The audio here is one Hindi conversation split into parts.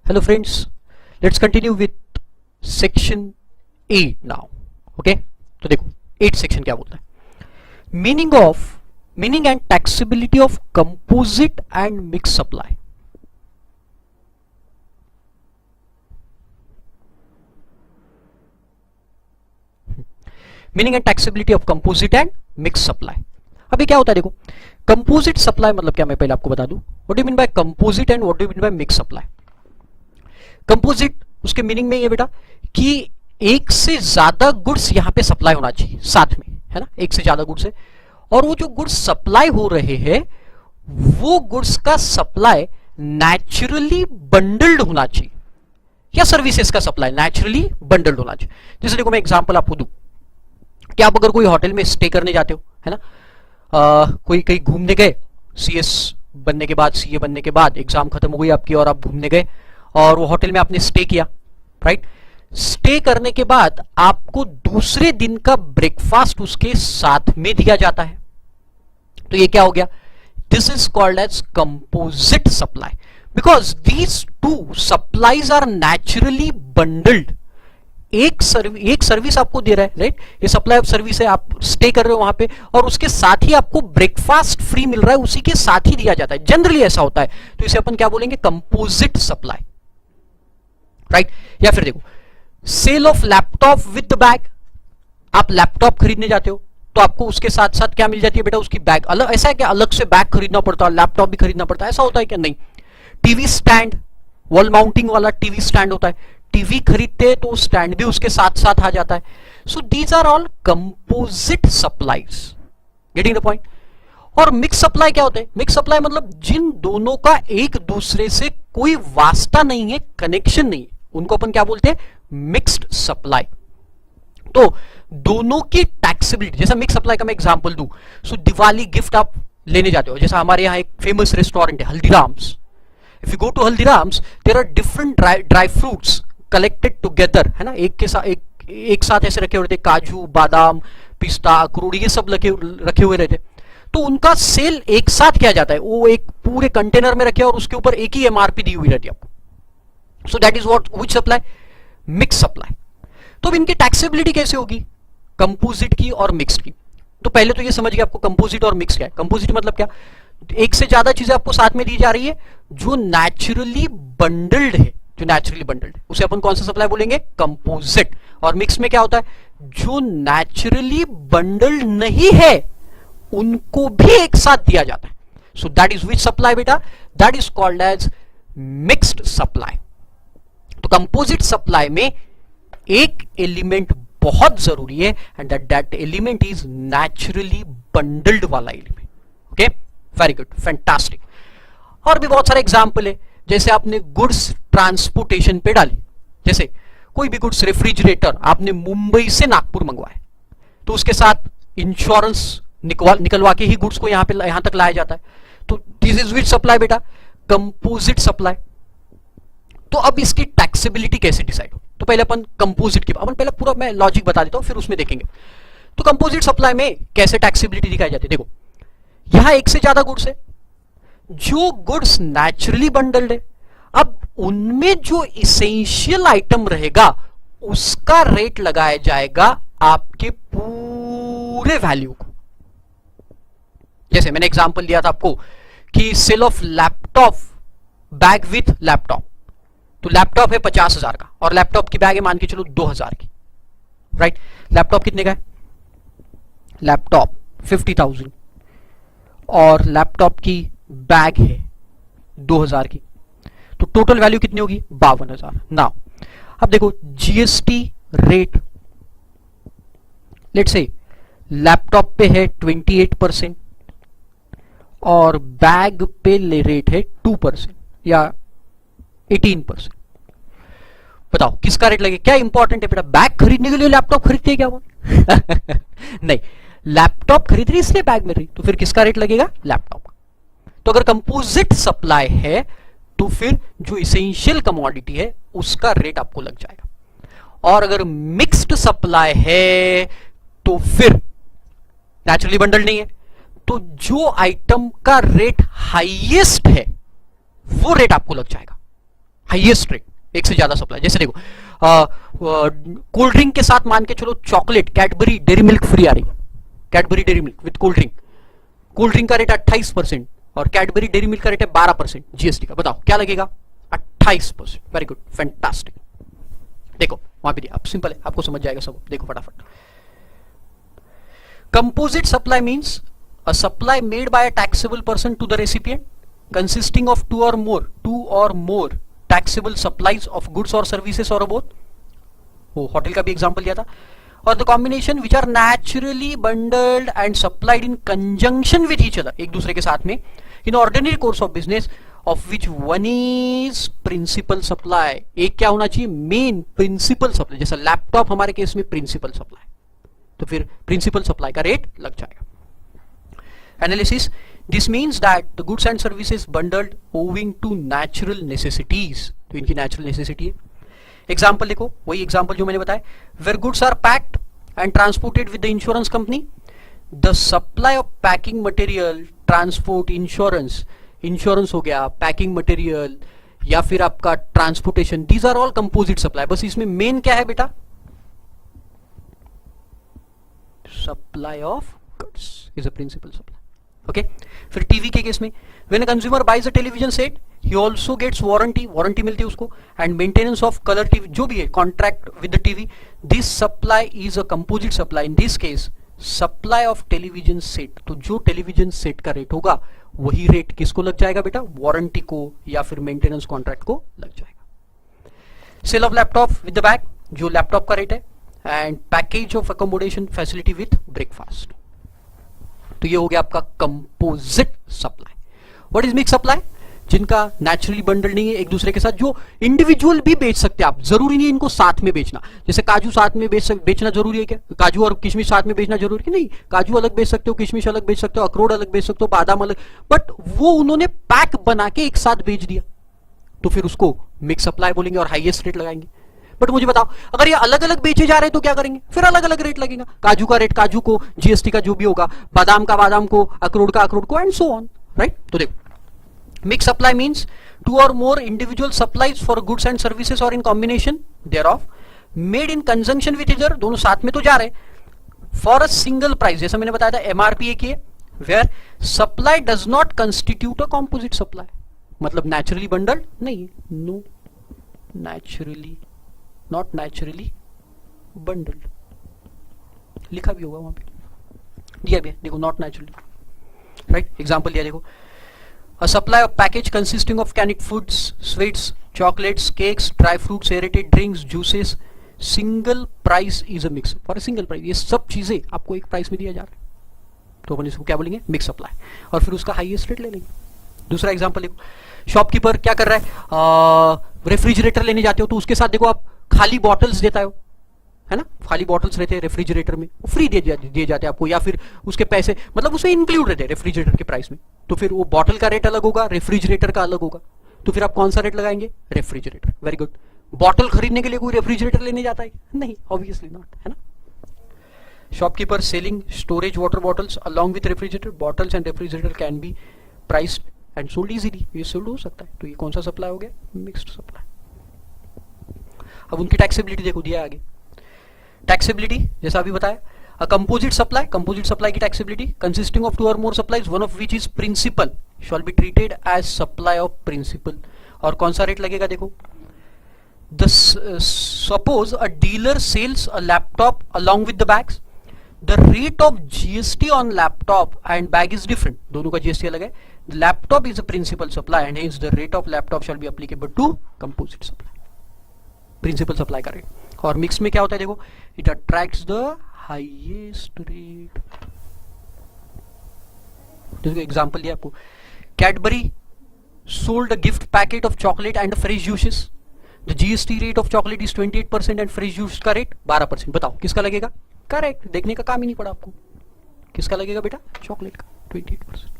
Hello friends, let's continue with section 8 now. Okay, तो देखो 8 section क्या बोलता है, meaning and taxability of composite and mixed supply. Meaning and taxability of composite and mix supply. अभी क्या होता है देखो, कंपोजिट सप्लाई मतलब क्या, मैं पहले आपको बता दूं what do you mean by composite and what do you mean by mix supply. Composite उसके मीनिंग में ये बेटा कि एक से ज्यादा गुड्स यहां पे सप्लाई होना चाहिए साथ में, है ना, एक से ज्यादा गुड्स है और वो जो गुड्स सप्लाई हो रहे हैं वो गुड्स का सप्लाई नेचुरली बंडल्ड होना चाहिए, या सर्विसेज का सप्लाई नेचुरली बंडल्ड होना चाहिए. जैसे देखो मैं एग्जांपल आपको दूं कि आप अगर कोई होटल में स्टे करने जाते हो, है ना, कोई कहीं घूमने गए, सीएस बनने के बाद, सीए बनने के बाद एग्जाम खत्म हो गई आपकी और आप घूमने गए और वो होटल में आपने स्टे किया, राइट. स्टे करने के बाद आपको दूसरे दिन का ब्रेकफास्ट उसके साथ में दिया जाता है, तो ये क्या हो गया, this is called as composite supply because these two supplies are naturally bundled. एक सर्विस आपको दे रहा है, राइट, ये सप्लाई ऑफ सर्विस है, आप स्टे कर रहे हो वहां पे और उसके साथ ही आपको ब्रेकफास्ट फ्री मिल रहा है, उसी के साथ ही दिया जाता है, जनरली ऐसा होता है, तो इसे अपन क्या बोलेंगे, कंपोजिट सप्लाई, राइट. या फिर देखो sale of laptop with the bag, आप लैपटॉप खरीदने जाते हो तो आपको उसके साथ साथ क्या मिल जाती है बेटा, उसकी बैग. अलग ऐसा है क्या, अलग से बैग खरीदना पड़ता है, लैपटॉप भी खरीदना पड़ता है, ऐसा होता है क्या, नहीं. टीवी स्टैंड, वॉल माउंटिंग वाला टीवी स्टैंड होता है, टीवी खरीदते हैं तो स्टैंड भी उसके साथ साथ आ जाता है. So these are all composite supplies, getting the point. और मिक्स सप्लाई क्या होता है, मिक्स सप्लाई मतलब जिन दोनों का एक दूसरे से कोई वास्ता नहीं है, कनेक्शन नहीं है, उनको अपन क्या बोलते हैं, मिक्स्ड सप्लाई. तो दोनों की टैक्सेबिलिटी, जैसा मिक्स सप्लाई का मैं एग्जांपल दूं, सो दिवाली गिफ्ट आप लेने जाते हो, जैसा हमारे यहाँ एक फेमस रेस्टोरेंट है Haldiram's. If you go to Haldiram's there are different dry fruits collected together, है ना, एक साथ ऐसे रखे हुए रहते, काजू, बादाम, पिस्ता, अखरोट, ये सब रखे हुए रहते, तो उनका सेल एक साथ किया जाता है, वो एक पूरे कंटेनर में रखे और उसके ऊपर एक ही एमआरपी दी हुई रहती है आपको. सो that is what, which supply, mix supply. तो अब इनकी टैक्सेबिलिटी कैसे होगी, कंपोजिट की और मिक्स की. तो पहले तो ये समझिए आपको कंपोजिट और मिक्स क्या है. कंपोजिट मतलब क्या, एक से ज्यादा चीजें आपको साथ में दी जा रही है जो नेचुरली बंडल्ड है, जो नेचुरली बंडल्ड है, उसे अपन कौन सा सप्लाई बोलेंगे, कंपोजिट. और मिक्स में क्या होता है, जो नेचुरली बंडल्ड नहीं है उनको भी एक साथ दिया जाता है. So that is which supply बेटा, that is called as mixed supply. तो कंपोजिट सप्लाई में एक एलिमेंट बहुत जरूरी है and that element is naturally bundled वाला element. Okay, very good, fantastic. और भी बहुत सारे एग्जाम्पल है, जैसे आपने गुड्स ट्रांसपोर्टेशन पे डाली, जैसे कोई भी गुड्स, रेफ्रिजरेटर आपने मुंबई से नागपुर मंगवाए, तो उसके साथ इंश्योरेंस निकलवा के ही गुड्स को यहां तक लाया जाता है, तो दिस इज विच सप्लाई बेटा, कंपोजिट सप्लाई. तो अब इसकी टैक्सेबिलिटी कैसे डिसाइड हो, तो पहले अपन कंपोजिट की, अपन पहले पूरा मैं लॉजिक बता देता हूं फिर उसमें देखेंगे. तो कंपोजिट सप्लाई में कैसे टैक्सेबिलिटी दिखाई जाती है, देखो यहां एक से ज्यादा गुड्स है, जो गुड्स नेचुरली बंडल्ड है, अब उनमें जो इसेंशियल आइटम रहेगा उसका रेट लगाया जाएगा आपके पूरे वैल्यू को. जैसे मैंने एग्जांपल दिया था आपको कि sale of laptop bag with laptop, तो लैपटॉप है 50,000 का और लैपटॉप की बैग है मान के चलो 2,000 की, राइट. लैपटॉप कितने का है, लैपटॉप 50,000 और लैपटॉप की बैग है 2,000 की, तो टोटल वैल्यू कितनी होगी, 52,000. नाउ अब देखो GST rate, let's say laptop पे है 28% और बैग पे रेट है 2% या 18%. बताओ किसका रेट लगेगा, क्या इंपॉर्टेंट है बेटा, बैग खरीदने के लिए लैपटॉप खरीदते हैं क्या वो नहीं, लैपटॉप खरीद रही इसलिए बैग मिल रही, तो फिर किसका रेट लगेगा, लैपटॉप का. तो अगर कंपोजिट सप्लाई है तो फिर जो इसेंशियल कमोडिटी है उसका रेट आपको लग जाएगा. और अगर मिक्स्ड सप्लाई है तो फिर नेचुरली बंडल नहीं है, तो जो आइटम का रेट हाईएस्ट है वो रेट आपको लग जाएगा. हाईएस्ट रेट, एक से ज्यादा सप्लाई। जैसे देखो कोल्ड ड्रिंक के साथ मान के चलो chocolate Cadbury Dairy Milk free आ रही, Cadbury Dairy Milk with cold drink, cold drink का रेट 28% और कैडबरी डेरी मिल्क का रेट है 12% जीएसटी का। बताओ क्या लगेगा? 28%। Very good, fantastic. देखो वहां भी दिया, सिंपल है, आपको समझ जाएगा सब। देखो फटाफट, composite supply means a supply made by a taxable person to the recipient consisting of two or more taxable supplies of goods or services or both. वो होटल का भी एग्जांपल दिया था। और the combination which are naturally bundled and supplied in conjunction with each other, एक दूसरे के साथ में, in ordinary course of business of which one is principal supply. एक क्या होना चाहिए? Main principal supply. जैसा लैपटॉप हमारे केस में प्रिंसिपल सप्लाई, तो फिर प्रिंसिपल सप्लाई का रेट लग जाएगा। Analysis, this means that the goods and services bundled owing to natural necessities, तो इनकी नेचुरल नेसेसिटी है। एग्जाम्पल देखो, वही एग्जाम्पल जो मैंने बताया, where goods are packed and transported with the insurance company, the supply of packing material, transport, insurance हो गया, पैकिंग मटेरियल या फिर आपका transportation, these are all composite supply. बस इसमें मेन क्या है बेटा? Supply of goods is a principal supply. Okay, फिर टीवी के केस में, when a consumer buys a television set he also gets warranty मिलती है उसको, and maintenance of colour TV, जो भी है contract with the TV, this supply is a composite supply. In this case supply of television set, तो जो टेलीविजन सेट का रेट होगा वही रेट किसको लग जाएगा बेटा? वारंटी को या फिर मेंटेनेंस कॉन्ट्रैक्ट को लग जाएगा। Sale of laptop with the bag, जो लैपटॉप का रेट है, and package of accommodation facility with breakfast. तो ये हो गया आपका composite supply. What is mix supply? जिनका नेचुरली बंडल नहीं है एक दूसरे के साथ, जो इंडिविजुअल भी बेच सकते हैं आप, जरूरी नहीं है इनको साथ में बेचना। जैसे काजू साथ में बेचना जरूरी है क्या? काजू और किशमिश साथ में बेचना जरूरी है? नहीं, काजू अलग बेच सकते हो, किशमिश अलग बेच सकते हो, अखरोट अलग बेच सकते हो, बादाम अलग, बट वो उन्होंने पैक बना के एक साथ बेच दिया, तो फिर उसको मिक्स सप्लाई बोलेंगे और हाईएस्ट रेट लगाएंगे। बट मुझे बताओ, अगर ये अलग अलग बेचे जा रहे हैं तो क्या करेंगे? फिर अलग अलग रेट लगेगा। काजू का रेट काजू को, जीएसटी का जो भी होगा, बादाम का बादाम को, अखरोट का अखरोट को, एंड सो ऑन, राइट? तो देखो, mixed supply means two or more individual supplies for goods and services or in combination thereof made in conjunction with each other, दोनों साथ में तो जा रहे, for a single price, जैसा मैंने बताया था एमआरपी एक ही है, where supply does not constitute a composite supply, मतलब naturally bundled नहीं है, no, not naturally bundled लिखा भी होगा वहां पे, दिया भी है, देखो not naturally, right? एग्जाम्पल दिया देखो, a supply of package consisting of canned foods, sweets, chocolates, cakes, dry fruits, aerated drinks, juices, single price is a mix for a single price। ये सब चीजें आपको एक प्राइस में दिया जा रहा है, तो अपन इसको क्या बोलेंगे? मिक्स सप्लाई, और फिर उसका हाईएस्ट रेट ले लेंगे। दूसरा एग्जांपल देखो, शॉपकीपर क्या कर रहा है, रेफ्रिजरेटर लेने जाते हो तो उसके साथ देखो आप खाली बॉटल्स देता हो, है ना, खाली बॉटल्स रहते हैं रेफ्रिजरेटर में, वो फ्री दिए जाते हैं आपको, या फिर उसके पैसे मतलब उसमें इंक्लूड रहते हैं रेफ्रिजरेटर के प्राइस में, तो फिर वो बॉटल का रेट अलग होगा, रेफ्रिजरेटर का अलग होगा, तो फिर आप कौन सा रेट लगाएंगे? रेफ्रिजरेटर। Very good. बॉटल खरीदने के लिए कोई रेफ्रिजरेटर लेने जाता है? नहीं, ऑब्वियसली नॉट, है ना। Shopkeeper selling storage water bottles along with refrigerator, bottles and refrigerator can be priced and sold easily, ये सोल्ड हो सकता है, तो ये कौन सा सप्लाई हो गया? Mixed supply. अब उनकी टैक्सेबिलिटी देखो, दिया आगे टैक्सेबिलिटी, जैसा अभी बताया, a composite supply की taxability consisting of two or more supplies, one of which is principal shall be treated as supply of principal। और कौन सा रेट लगेगा देखो, suppose a dealer sells a laptop along with the bags, the rate of GST on laptop and bag is different, दोनों का GST अलग है, the laptop is a principal supply and hence the rate of laptop shall be applicable to composite supply, principal supply का रेट। और मिक्स में क्या होता है देखो, it attracts the highest rate. देखो एग्जांपल दिया आपको, Cadbury sold a gift packet of chocolate and fresh juices, the GST rate of chocolate is 28% and fresh juice का रेट 12%। बताओ किसका लगेगा? करेक्ट, देखने का काम ही नहीं पड़ा आपको, किसका लगेगा बेटा? चॉकलेट का 28%।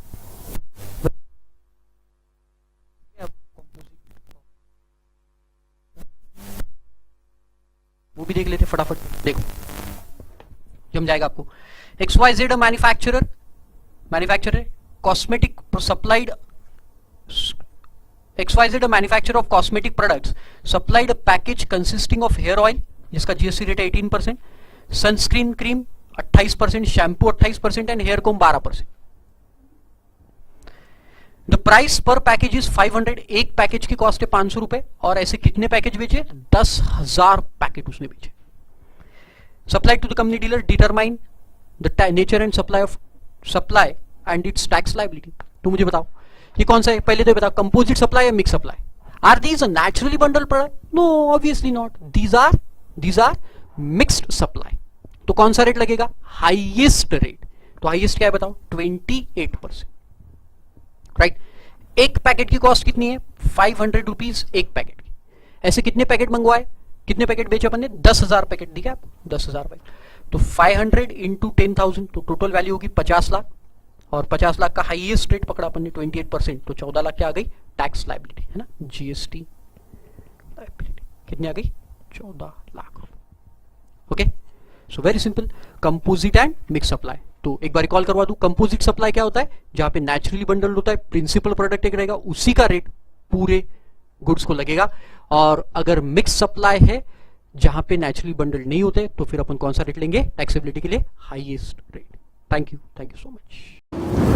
वो भी देख लेते फटाफट, देखो जम जाएगा आपको। XYZ manufacturer cosmetic supplied XYZ, a manufacturer of cosmetic products, supplied a package consisting of hair oil जिसका GST रेट है 18%, sunscreen cream 28%, shampoo 28% and hair comb 12%. The price per package is 500. एक पैकेज की कॉस्ट है 500 रुपए और ऐसे कितने पैकेज बेचे? 10,000 पैकेट उसने बेचे. Supply to the company dealer determine the nature and supply and its tax liability. तो मुझे बताओ ये कौन सा है? पहले तो बताओ कंपोजिट सप्लाई या mix supply. Are these a naturally bundle product? No, obviously not. These are mixed supply. तो कौन सा रेट लगेगा? Highest rate. तो हाईएस्ट क्या है बताओ? 28%. राइट. एक पैकेट की कॉस्ट कितनी है? 500 रुपीज एक पैकेट की. ऐसे कितने पैकेट मंगवाए? कितने पैकेट बेचे अपन ने? 10,000 पैकेट. ठीक है, 10,000 पैकेट. तो 500 इंटू 10,000 तो टोटल वैल्यू होगी 50 लाख. और 50 लाख का हाईएस्ट रेट पकड़ा अपन ने 28%. तो 14 लाख क्या आ गई? टैक्स लायबिलिटी है ना, जीएसटी लायबिलिटी. कितनी आ गई? 14 lakh. Okay, so very simple. Composite and mix supply. तो एक बार रिकॉल करवा दूं, कंपोजिट सप्लाई क्या होता है? जहां पे नेचुरली बंडल होता है, प्रिंसिपल प्रोडक्ट एक रहेगा, उसी का रेट पूरे गुड्स को लगेगा. और अगर मिक्स सप्लाई है जहां पे नेचुरली बंडल नहीं होते तो फिर अपन कौन सा रेट लेंगे? टैक्सेबिलिटी के लिए highest rate. Thank you so much.